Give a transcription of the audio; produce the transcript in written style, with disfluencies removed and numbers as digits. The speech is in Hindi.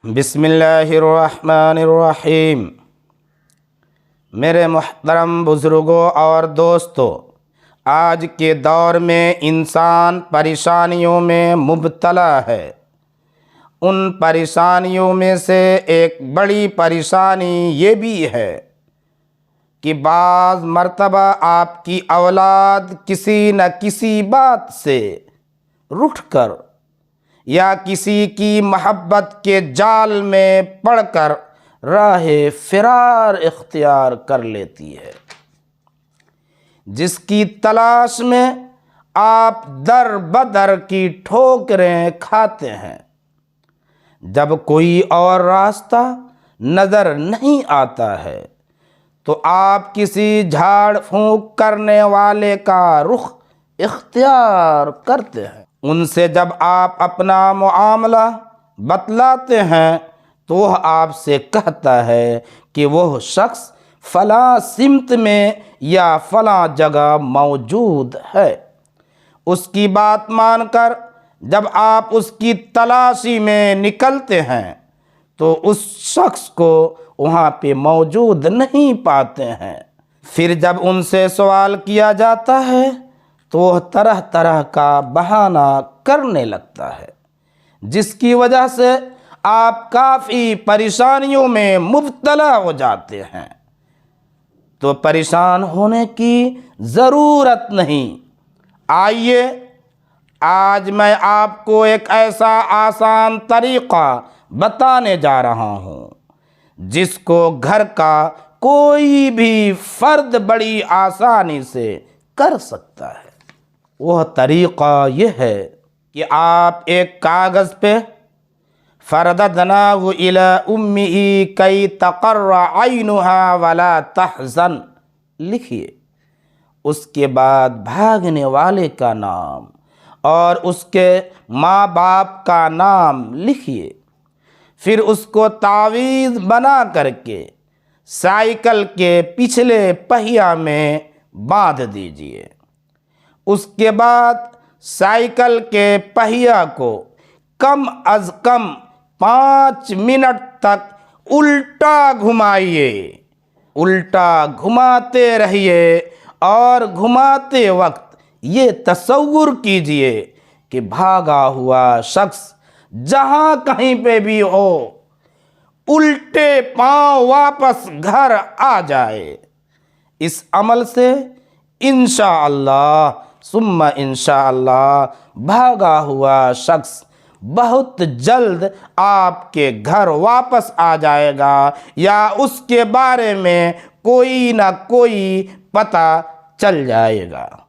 बिस्मिल्लाहिर्रहमानिर्रहीम। मेरे मुहतरम बुज़ुर्गों और दोस्तों, आज के दौर में इंसान परेशानियों में मुब्तला है। उन परेशानियों में से एक बड़ी परेशानी ये भी है कि बाज़ मर्तबा आपकी औलाद किसी न किसी बात से रूठ कर या किसी की मोहब्बत के जाल में पड़कर राहे फ़िरार इख्तियार कर लेती है, जिसकी तलाश में आप दर बदर की ठोकरें खाते हैं। जब कोई और रास्ता नज़र नहीं आता है तो आप किसी झाड़ फूंक करने वाले का रुख इख्तियार करते हैं। उनसे जब आप अपना मुआमला बतलाते हैं तो वह आपसे कहता है कि वह शख्स फ़लाँ सिमत में या फ़लाँ जगह मौजूद है। उसकी बात मानकर जब आप उसकी तलाशी में निकलते हैं तो उस शख्स को वहाँ पे मौजूद नहीं पाते हैं। फिर जब उनसे सवाल किया जाता है तो वह तरह तरह का बहाना करने लगता है, जिसकी वजह से आप काफ़ी परेशानियों में मुब्तला हो जाते हैं। तो परेशान होने की ज़रूरत नहीं। आइए आज मैं आपको एक ऐसा आसान तरीक़ा बताने जा रहा हूँ जिसको घर का कोई भी फ़र्द बड़ी आसानी से कर सकता है। वह तरीक़ा यह है कि आप एक कागज़ पे फ़रददनाहु इला उम्मिही कई तक़र्र ऐनुहा वला तहज़न लिखिए। उसके बाद भागने वाले का नाम और उसके माँ बाप का नाम लिखिए। फिर उसको तावीज़ बना करके साइकिल के पिछले पहिया में बांध दीजिए। उसके बाद साइकिल के पहिया को कम अज़ कम 5 मिनट तक उल्टा घुमाइए। उल्टा घुमाते रहिए और घुमाते वक्त ये तसव्वुर कीजिए कि भागा हुआ शख्स जहाँ कहीं पे भी हो उल्टे पांव वापस घर आ जाए। इस अमल से इंशाअल्लाह सुम्मा इंशाअल्लाह भागा हुआ शख्स बहुत जल्द आपके घर वापस आ जाएगा या उसके बारे में कोई ना कोई पता चल जाएगा।